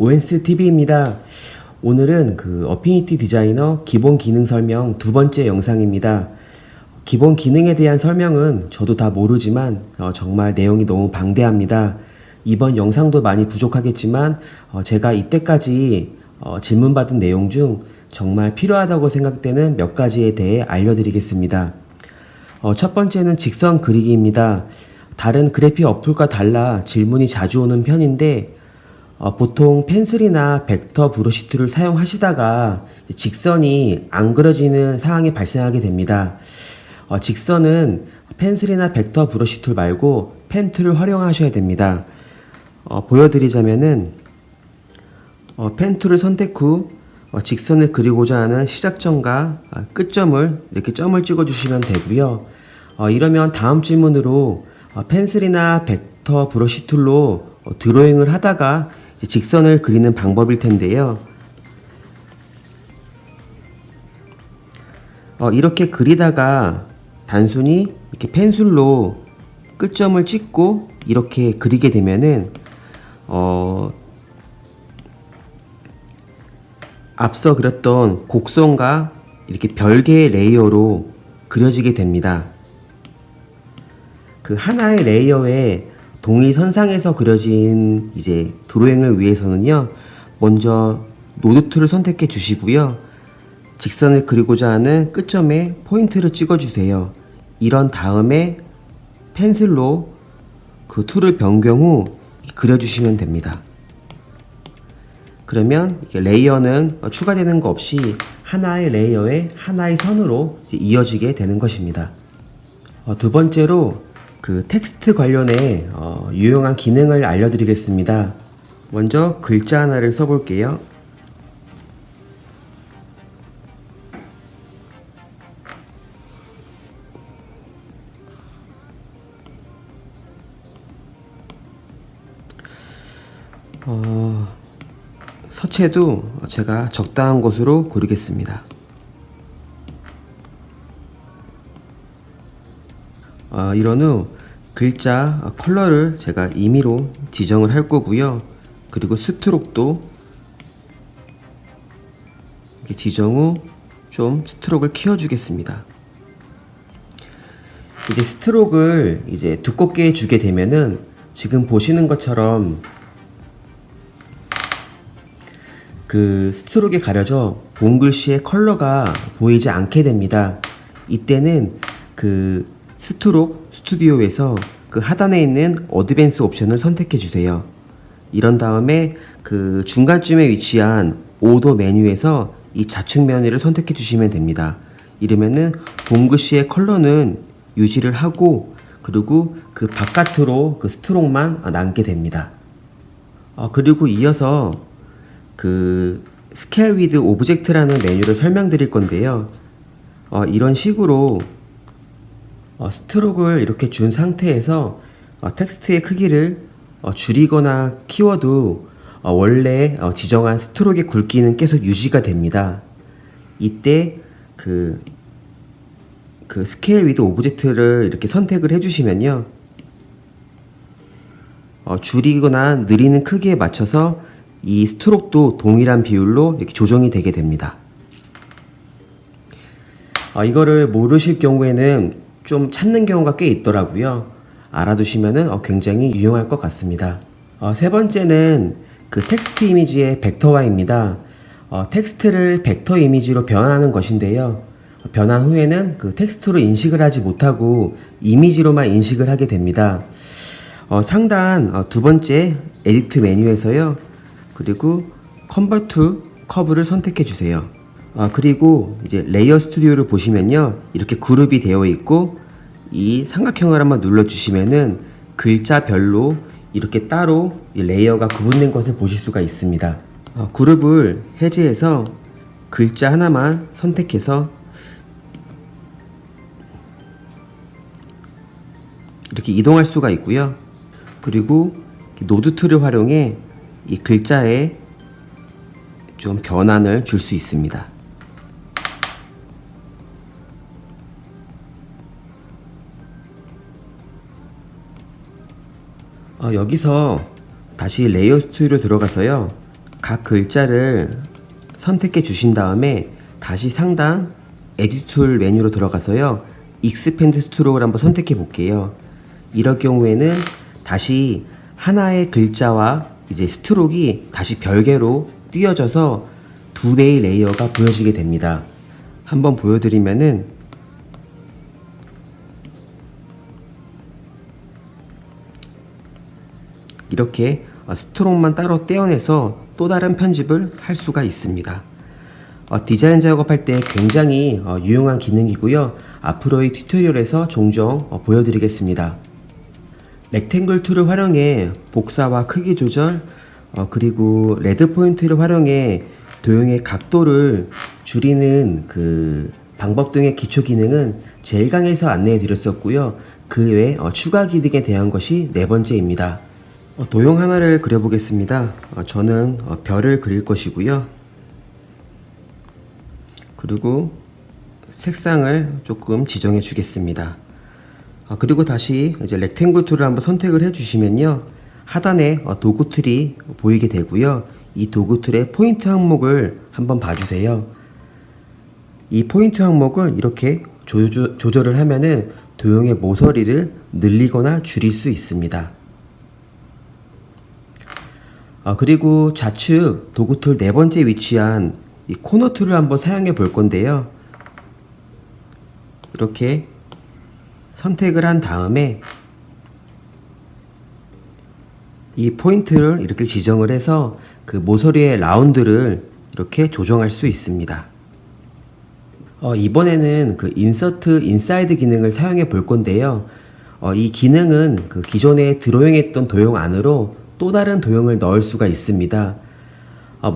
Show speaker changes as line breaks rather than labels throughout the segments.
오엔스 TV입니다. 오늘은 어피니티 디자이너 기본 기능 설명 두 번째 영상입니다. 기본 기능에 대한 설명은 저도 다 모르지만 정말 내용이 너무 방대합니다. 이번 영상도 많이 부족하겠지만 제가 이때까지 질문받은 내용 중 정말 필요하다고 생각되는 몇 가지에 대해 알려드리겠습니다. 첫 번째는 직선 그리기입니다. 다른 그래픽 어플과 달라 질문이 자주 오는 편인데 보통 펜슬이나 벡터 브러쉬 툴을 사용하시다가 직선이 안 그려지는 상황이 발생하게 됩니다. 직선은 펜슬이나 벡터 브러쉬 툴 말고 펜 툴을 활용하셔야 됩니다. 보여드리자면은 펜 툴을 선택 후 직선을 그리고자 하는 시작점과 끝점을 이렇게 점을 찍어 주시면 되고요. 이러면 다음 질문으로 펜슬이나 벡터 브러쉬 툴로 드로잉을 하다가 직선을 그리는 방법일 텐데요. 이렇게 그리다가 단순히 이렇게 펜슬로 끝점을 찍고 이렇게 그리게 되면은 앞서 그렸던 곡선과 이렇게 별개의 레이어로 그려지게 됩니다. 그 하나의 레이어에 동일 선상에서 그려진 이제 드로잉을 위해서는요, 먼저 노드 툴을 선택해 주시고요, 직선을 그리고자 하는 끝점에 포인트를 찍어 주세요. 이런 다음에 펜슬로 그 툴을 변경 후 그려주시면 됩니다. 그러면 레이어는 추가되는 거 없이 하나의 레이어에 하나의 선으로 이어지게 되는 것입니다. 두 번째로 그 텍스트 관련해 유용한 기능을 알려드리겠습니다. 먼저 글자 하나를 써볼게요. 서체도 제가 적당한 곳으로 고르겠습니다. 이런 후 글자 컬러를 제가 임의로 지정을 할 거고요. 그리고 스트록도 이렇게 지정 후 좀 스트록을 키워주겠습니다. 이제 스트록을 이제 두껍게 주게 되면은 지금 보시는 것처럼 그 스트록에 가려져 본 글씨의 컬러가 보이지 않게 됩니다. 이때는 그 스트록 스튜디오에서 그 하단에 있는 어드밴스 옵션을 선택해 주세요. 이런 다음에 그 중간쯤에 위치한 오더 메뉴에서 이 좌측 메뉴를 선택해 주시면 됩니다. 이러면은 본 글씨의 컬러는 유지를 하고 그리고 그 바깥으로 그 스트록만 남게 됩니다. 그리고 이어서 그 스케일 위드 오브젝트라는 메뉴를 설명드릴 건데요. 이런 식으로 스트록을 이렇게 준 상태에서 텍스트의 크기를 줄이거나 키워도 원래 지정한 스트록의 굵기는 계속 유지가 됩니다. 이때 그 스케일 위드 오브젝트를 이렇게 선택을 해주시면요, 줄이거나 늘리는 크기에 맞춰서 이 스트록도 동일한 비율로 이렇게 조정이 되게 됩니다. 이거를 모르실 경우에는 좀 찾는 경우가 꽤 있더라고요. 알아두시면은 굉장히 유용할 것 같습니다. 세 번째는 그 텍스트 이미지의 벡터화입니다. 텍스트를 벡터 이미지로 변환하는 것인데요. 변환 후에는 그 텍스트로 인식을 하지 못하고 이미지로만 인식을 하게 됩니다. 상단 두 번째 에디트 메뉴에서요, 그리고 컨버트 커브를 선택해 주세요. 그리고 이제 레이어 스튜디오를 보시면요, 이렇게 그룹이 되어 있고 이 삼각형을 한번 눌러 주시면은 글자별로 이렇게 따로 이 레이어가 구분된 것을 보실 수가 있습니다. 그룹을 해제해서 글자 하나만 선택해서 이렇게 이동할 수가 있고요. 그리고 노드 툴을 활용해 이 글자에 좀 변환을 줄 수 있습니다. 여기서 다시 레이어 스튜디오로 들어가서요, 각 글자를 선택해 주신 다음에 다시 상단 에디트 툴 메뉴로 들어가서요. 익스펜드 스트로크를 한번 선택해 볼게요. 이럴 경우에는 다시 하나의 글자와 이제 스트로크가 다시 별개로 띄어져서 두 개의 레이어가 보여지게 됩니다. 한번 보여드리면은 이렇게 스트로크만 따로 떼어내서 또 다른 편집을 할 수가 있습니다. 디자인 작업할 때 굉장히 유용한 기능이고요. 앞으로의 튜토리얼에서 종종 보여드리겠습니다. 렉탱글 툴을 활용해 복사와 크기 조절, 그리고 레드 포인트를 활용해 도형의 각도를 줄이는 그 방법 등의 기초 기능은 제1강에서 안내해 드렸었고요. 그 외 추가 기능에 대한 것이 네 번째입니다. 도형 하나를 그려보겠습니다. 저는 별을 그릴 것이고요. 그리고 색상을 조금 지정해 주겠습니다. 그리고 다시 이제 렉탱글 툴을 한번 선택을 해 주시면요. 하단에 도구 툴이 보이게 되고요. 이 도구 툴의 포인트 항목을 한번 봐주세요. 이 포인트 항목을 이렇게 조절을 하면은 도형의 모서리를 늘리거나 줄일 수 있습니다. 그리고 좌측 도구 툴 네 번째 위치한 이 코너 툴을 한번 사용해 볼 건데요. 이렇게 선택을 한 다음에 이 포인트를 이렇게 지정을 해서 그 모서리의 라운드를 이렇게 조정할 수 있습니다. 이번에는 그 인서트 인사이드 기능을 사용해 볼 건데요. 이 기능은 그 기존에 드로잉했던 도형 안으로 또 다른 도형을 넣을 수가 있습니다.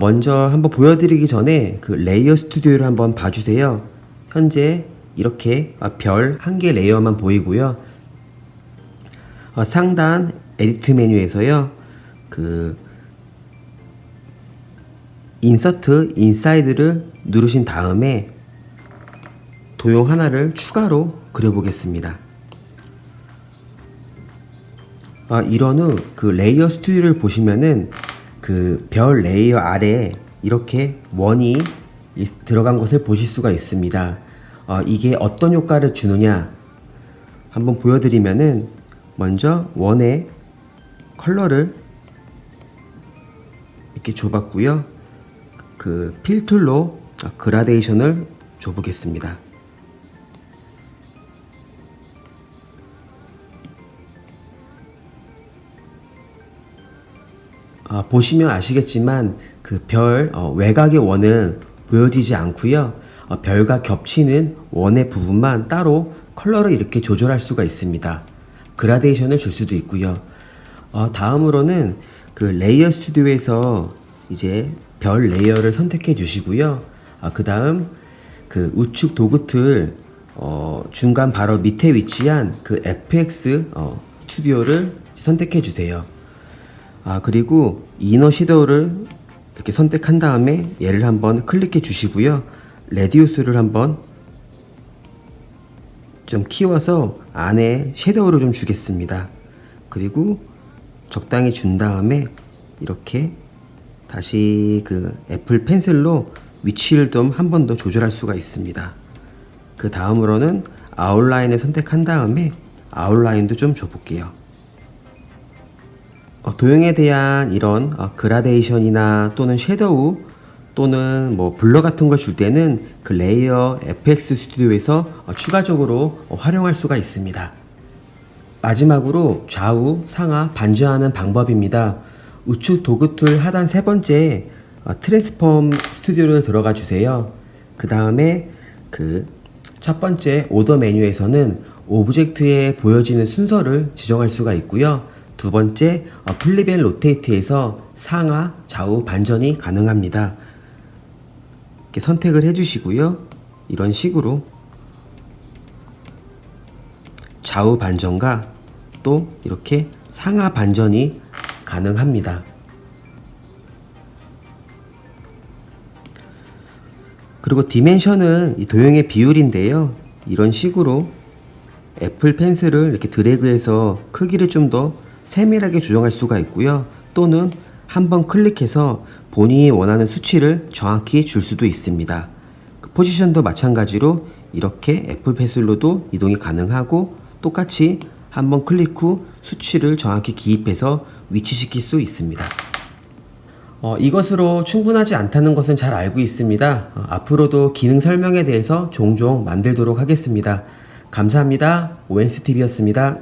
먼저 한번 보여드리기 전에 그 레이어 스튜디오를 한번 봐주세요. 현재 이렇게 별 한 개 레이어만 보이고요. 상단 에디트 메뉴에서요. 그 인서트 인사이드를 누르신 다음에 도형 하나를 추가로 그려보겠습니다. 이런 후 그 레이어 스튜디오를 보시면은 그 별 레이어 아래에 이렇게 원이 들어간 것을 보실 수가 있습니다. 이게 어떤 효과를 주느냐 한번 보여드리면은 먼저 원의 컬러를 이렇게 줘봤고요. 그 필 툴로 그라데이션을 줘보겠습니다. 보시면 아시겠지만 그 별 외곽의 원은 보여지지 않고요. 별과 겹치는 원의 부분만 따로 컬러를 이렇게 조절할 수가 있습니다. 그라데이션을 줄 수도 있고요. 다음으로는 그 레이어 스튜디오에서 이제 별 레이어를 선택해 주시고요. 그 다음 그 우측 도구 툴 중간 바로 밑에 위치한 그 FX 스튜디오를 선택해 주세요. 그리고 이너 섀도우를 이렇게 선택한 다음에 얘를 한번 클릭해 주시고요. 레디우스를 한번 좀 키워서 안에 섀도우를 좀 주겠습니다. 그리고 적당히 준 다음에 이렇게 다시 그 애플 펜슬로 위치를 좀 한 번 더 조절할 수가 있습니다. 그 다음으로는 아웃라인을 선택한 다음에 아웃라인도 좀 줘볼게요. 도형에 대한 이런 그라데이션이나 또는 섀도우 또는 뭐 블러 같은 걸 줄 때는 그 레이어 FX 스튜디오에서 추가적으로 활용할 수가 있습니다. 마지막으로 좌우 상하 반전하는 방법입니다. 우측 도구 툴 하단 세 번째 트랜스폼 스튜디오를 들어가 주세요. 그 다음에 그 첫 번째 오더 메뉴에서는 오브젝트에 보여지는 순서를 지정할 수가 있고요. 두 번째 플립 앤 로테이트에서 상하 좌우 반전이 가능합니다. 이렇게 선택을 해주시고요. 이런 식으로 좌우 반전과 또 이렇게 상하 반전이 가능합니다. 그리고 디멘션은 이 도형의 비율인데요. 이런 식으로 애플 펜슬을 이렇게 드래그해서 크기를 좀 더 세밀하게 조정할 수가 있고요. 또는 한번 클릭해서 본인이 원하는 수치를 정확히 줄 수도 있습니다. 그 포지션도 마찬가지로 이렇게 F 펜슬로도 이동이 가능하고 똑같이 한번 클릭 후 수치를 정확히 기입해서 위치시킬 수 있습니다. 이것으로 충분하지 않다는 것은 잘 알고 있습니다. 앞으로도 기능 설명에 대해서 종종 만들도록 하겠습니다. 감사합니다. ONSTV였습니다.